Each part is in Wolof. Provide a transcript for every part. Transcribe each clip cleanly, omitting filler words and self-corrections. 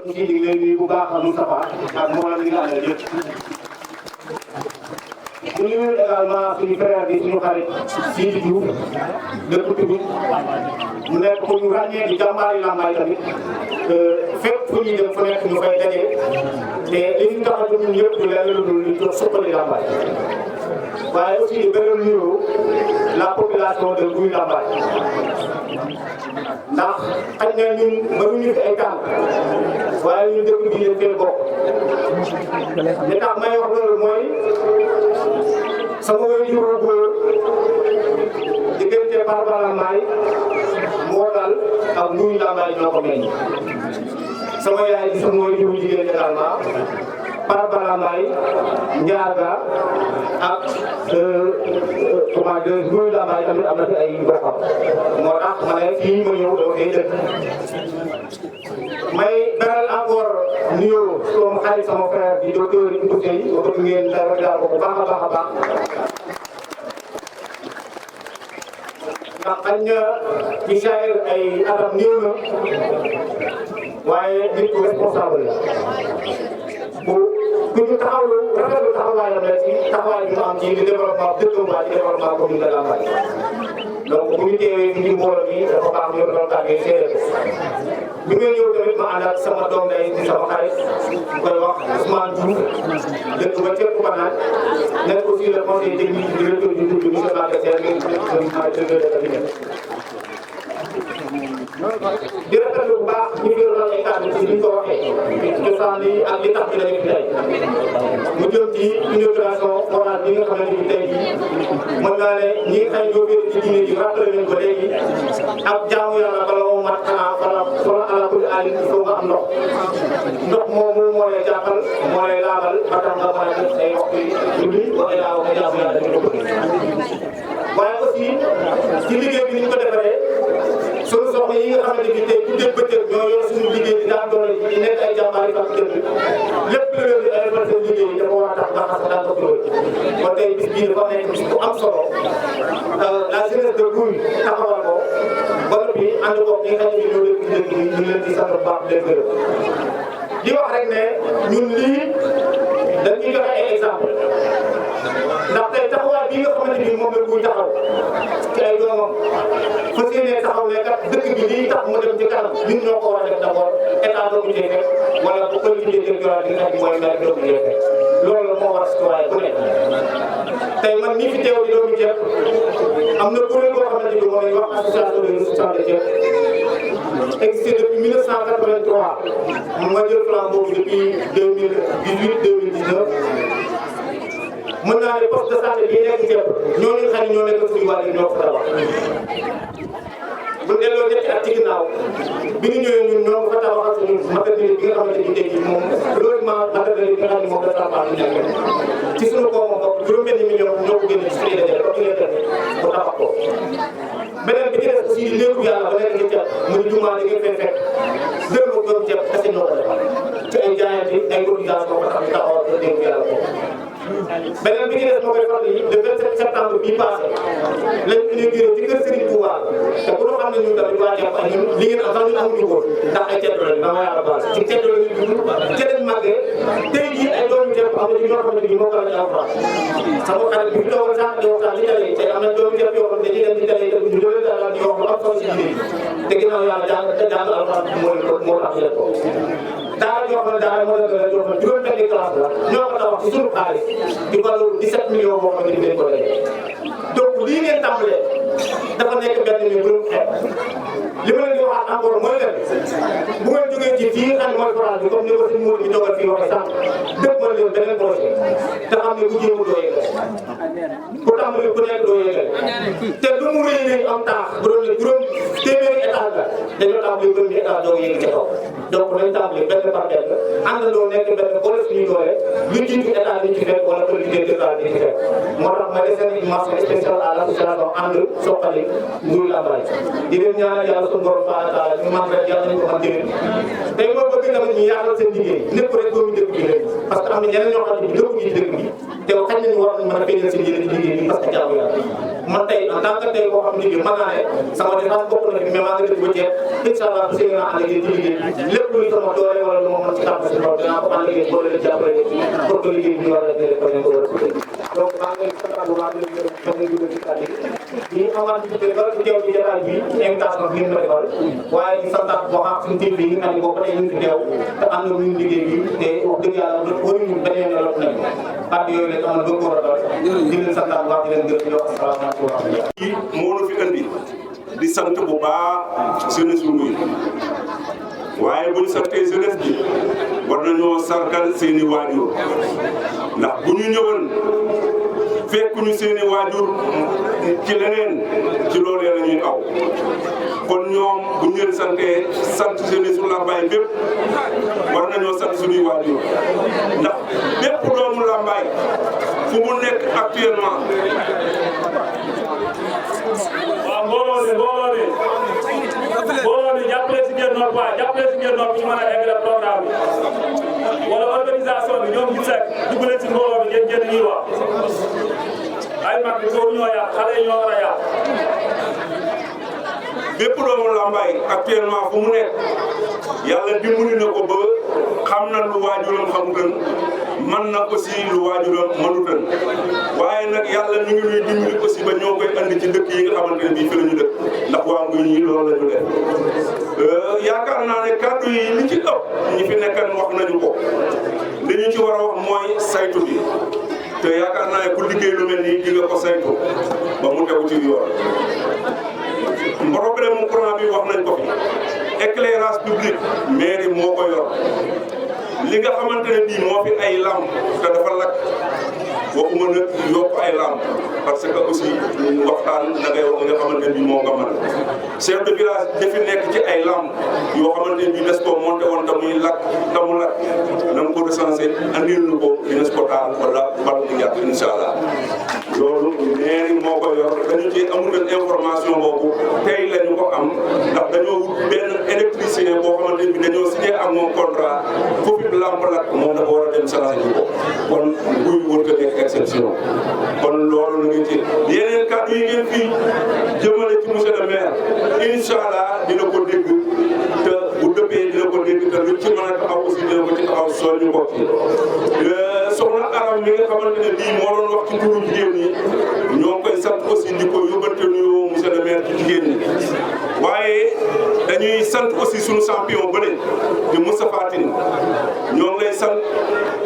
aussi di leen nuyu bu baax Moustapha ak mboolem mi nga àndal yëpp. ñu nuyu également suñu frère bi suñu xarit Sidi Diouf dëkk Tugut mu nekk ku ñu ràññee di jàmbaari Lambaye tamit fépp fu ñuy dem fu nekk ñu fay daje te li ñu tax a jóg ñun yëpp du lenn lu dul ñu suqali Lambaye waaye aussi di beral nuyoo la population de Guy Lambaye ndax xëy na ñun mënuñu fi ay tànk waaye ñun dëkk bi yéen fee bokk li tax may wax loolu mooy sama waajur bu góor diggante Parba Lambaye moo dal ak Guy Lambaye ñoo ko meññ sama yaay di sama waajur bu jigéen également Parba Lambaye Ndiarga ak comment dire Guy Lambaye tamit am na fi ay bokkam moo tax ma ne fii ma ñëw dama koy dëkk may beral encore nuyoo sama xarit sama frère bi docteur Ibou Seye ba bëgg ngeen dara ko bu baax a baax a baax ndax xañ na ci saa ay atam néew na waaye nit ku responsable la bu ñu taxawlu rafetlu taxawaayam rek ci taxawaay bi mu am ci développement dëkkam waa ci développement commune de Lambaye donc bu ñu teewee fi ci mbooloo mi dafa baax ñu doon tàggee seede ko bi nga ñëw tamit ma ànd ak sama doom day di sama xarit koy wax Ousmane Diouf dëkk ba Thiel Koupanaar nekk aussi le conseiller technique directeur du groupe monsieur Maguette Sène maa directeur de cabinet di rafetlu bu baax ñu ngi doon ay kàddu ci ni ñu ko waxee cosaan yi ak li tax ci dañu fi tey mu jëm ci inauguration forage bi nga xamante ni tey jii mën naa ne ñi nga xam ñoo ci diine ji rappelé nañ ko léegi ak jaamu yàlla bala moo mat xanaa wala ala kulli aali il faut nga am ndox moomu moo lay jàppal moo lay laabal ba tax nga mën a def ay waxtu yu julli wax dëgg yàlla nga jaamu yàlla dañu ko bëgg waaye aussi ci liggéey bi ni ñu ko defaree suñu soxna yi nga xamante ni tey tuddee bëccëg ñoo yor suñu liggéey di daan doole yi nekk ay jàmbaar yi fa dëkk lépp lu leen di ay seen liggéey dafa war a tax nga xas daan ko tural kon tey bis bii dafa nekk bis bu am solo la jeunesse de Gouye taxawal ko ba noppi ànd ko ñi nga xam ne ñoo leen di dégg ñu leen di sant bu baax di leen gërëm di wax rek ne ñun lii dañuy joxe ay exemple ndax tey taxawaay bii nga xamante ni moom la Gouye taxaw ci ay doomam fas yéenee taxaw ne kat dëkk bi lii tax mu dem ci kanam ñun ñoo ko war a def d'abord état doomu cee fekk wala bu collectivité territoriale bi nga xam ne mooy maire doomu cee fekk loolu moo war a citoyen bu nekk tey man ñi fi teew di doomu Thiel am na kuréel boo xamante ni moom la ñuy wax association des responsables de Thiel existé depuis 1983 ma jël plan boobu depuis 2018 2019 mën naa ne poste de santé bii nekk Thiel ñooñu xam ne ñoo nekk suñu wàll yi ñoo ko tabax bu delloo ñetti at ci ginnaaw bi ñu ñëwee ñun ñoo ko fa tabaxal suñu maternité bi nga xamante ni tey jii moom logement maternité bi nga xam ne moom la Tamba ñu nekk ci suñu kooku bopp juróom-benn million ñoo ko génne ci suñu dajale ba ñu leen def mu tabax ko beneen bi ci des aussi léegu yàlla ba nekk ci Thiel mu di jumaa ngeen fay fekk dërëm ak doom Thiel kese ñoo ko defal ci ay jaayante ay cotisation ba xam ne taxawal ko léegu yàlla ko beneen bi ci des moo koy fàttali le 27 septembre bii passé lañ inauguré ci kër Serigne Touba te bu ñu xam ne ñun tamit waa Thiel ak ñun li ngeen am sax ñun amuñu ko ndax ay ceddo lañ dama yàlla baal ci ceddo lañu dund ca lañ màggee tey jii ay doomu Thiel am na ci ñoo xamante ni moo ko lañ alxuraan sama xarit bi fi toogal sax di waxtaan ci télé yi tey am na doomu Thiel yoo xam ne dañuy dem ci télé yi ñu doole daal di wax lu am solo ci diine te ginnaaw yàlla jàng alxuraan moo tax ñu def ko daara joo xam ne daara moo leen gën a jox juróom-benni classe la ñoo ko tabax ci sunu xaalis di valeur 17 millions boo xam ne dañ ko dajale donc lii ngeen tàmbalee dafa nekk benn ni bu xeeb li ma leen di waxaat encore mooy leen bu ngeen jógee ci fii nga xam ne mooy forage bi comme ni ko si muur bi dogal fii waxee sànq dëpp ma leen beneen projet te xam ne bu jéemu doo yëgal ku tàmbali ku nekk doo yëgal te lu mu rëy rëy am taax bu doon ne juróom téeméeri étage la dañoo tàmbali gën di étage doo yëg ci kaw donc nañ tàmbali benn par benn àndandoo nekk benn boole suñuy doole lu jiitu état di ci fekk wala collectivité territoriale di ci fekk moo tax ma def seen mention spéciale à l'association ànd Suxali Gouye Lambaye di leen ñaanal yàlla suñu borom subhanahu wa taala ñu man rek yàlla nañ ko mën déwén tey moo bëgg tamit ñu yaatal seen liggéey lépp rek doomu dëkk bi rek parce que am na ñeneen ñoo xam ne dëkk ci dëkk bi te xañ nañu war nañ mën a féetal seen liggéey bi parce que jaamu yàlla man tey en tant que tey koo xam ne bi mën naa ne sama défense bokk na fi mais maa ngi dëkk ba Thiel incha allah bu see naa ànd ak yéen ci liggéey lépp luy sama doole wala lu ma tàmm si loolu dinaa ko ànd ak boole la jàppale pour que liggéey bi ñu war a def ko ñu ko war a tuddee donc maa ngi leen di sant bu baax di leen gërëm ñoom ñu dugg ci kàddu gi di amaat ci ba teew ci jotaay bi invitation bi ñu ma defal waaye di santaat boo xam suñu team bi nga xam ne boobu ba tey ñu ngi fi teew te am na lu ñu liggéey bi te wax dëgg yàlla waruñu dañee ne lot nañu kàddu yooyu la am na gën ko war a dal di leen santaat bu baax di leen gërëm di wax asalaamaaleykum wa rahmatulah moo nu fi andi di sant bu baax jeunesse bu waaye bu ñu santee jeunesse bi war nañoo sargal seeni waajur ndax bu ñu ñëwoon fekkuñu seeni waajur ci leneen ci loolee la ñuy aw kon ñoom bu ñu leen santee sant jeunesse su Lambaye bépp war nañoo sant suñuy waajur ndax bépp doomu Lambaye fu mu nekk actuellement. waaw mbooloo mi jàppale si ngeen noor waaye jàppale si ngeen noor bu ñu mën a eggale programme bi wala organisation bi ñoom ñu sekk dugg leen si mbooloo bi ngeen génn ñuy wax ay mag bi soo ñoo yàq xale yi ñoo war a yàq. bépp doomu Lambaye actuellement fu mu nekk yàlla dimbali na ko ba xam na lu waajuram xamutan man na aussi lu waajuram mënutan waaye nag yàlla ñu ngi ñuy dimbali aussi ba ñoo koy andi ci dëkk yi nga xamante ne bii fi la ñu dëkk ndax waa Nguy ñi loolu la ñu def yaakaar naa ne kàddu yi li ci ëpp ñi fi nekkan wax nañu ko li ñu ci war a wax mooy saytu bi te yaakaar naa ne ku liggéey lu mel nii di nga ko saytu ba mu tegu ci yoon. problème mu courant bi wax nañ ko fi éclairage public mairie moo ko yor li nga xamante ne bii moo fi ay lamp te dafa lakk waxuma nag yokk ay lamp parce que aussi waxtaan na ngay wax nga xamante ne bii moo nga mën chef de village dafi nekk ci ay lamp yoo xamante ne bii des ko monté woon te muy lakk te mu lakk na nga ko recensé andil nu ko dines ko taal wala bal di gàtt incha allah loolu mairie moo ko yor dañu ci amuloon information boobu tey la ñu ko am ndax dañoo wut benn électricien boo xamante ne bii dañoo signé ak moom contrat foofu lamp lakk moom dafa war a dem changé ko kon buy wër nekk exception kon loolu la ngeen ci yeneen kàddu yi ngeen fii jëmale ci monsieur le maire incha allah dina ko dégg te bu dëppee dina ko dégg te lu ci mën a taxaw aussi dina ko ci taxaw soññu ko ci soxna Aram mi nga xamante ne bii moo doon wax ci turu jigéen ñi ñoo koy sant aussi di ko yóbbante nuyoo monsieur le maire ci jigéen ñi waaye dañuy sant aussi sunu champion bële di Moustapha Tine ñoo ngi lay sant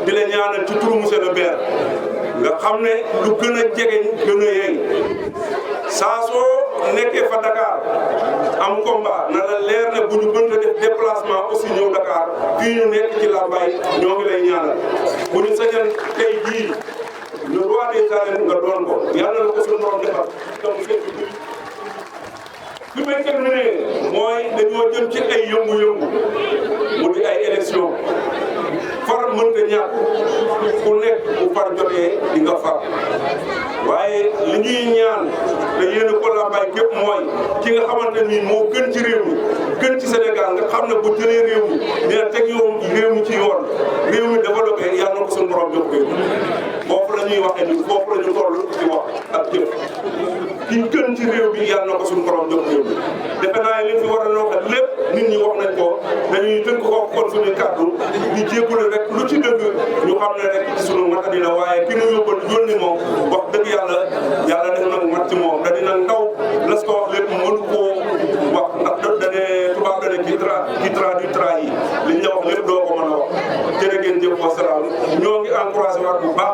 di la ñaanal ci turu monsieur le maire nga xam ne lu gën a jegeñ gën a yeey saa soo nekkee fa Dakar am combat na la leer ne bu ñu mënta def déplacement aussi ñëw Dakar fii ñu nekk ci Lambaye ñoo ngi lay ñaanal bu ñu sañoon tey jii le roi des arènes nga doon ko yàlla na ko suñu borom defal donc li may terminé mooy dañoo jëm ci ay yëngu-yëngu mu di ay élection far mënta ñàkk ku nekk bu far jotee di nga far waaye li ñuy ñaan te yéen ko Lambaye képp mooy ki nga xamante ni moo gën ci réew mi gën ci Sénégal nga xam ne bu jëlee réew mi dina teg yoon réew mi ci yoon réew mi développé yàlla na ko suñu borom jox réew foofu la ñuy waxee ni foofu la ñu toll di wax ak jëf ki gën ci réew bi yàlla na ko suñu borom jox réew mi defe naa li fi war a wax lépp nit ñi wax nañ ko dañuy tënk ko kon suñuy kàddu ñu jéggule rek lu ci dëgg ñu xam ne rek ci suñu mat dina waaye ki ñu yónni moom wax dëgg yàlla def na mat ci moom da dina ndaw las ko wax lépp mënu koo wax ndax dane tubaab dane qui traduit trahit li ñu wax lépp doo ko mën a wax jërë ngeen jëf wasalaam ñoo ngi encouragé waat bu baax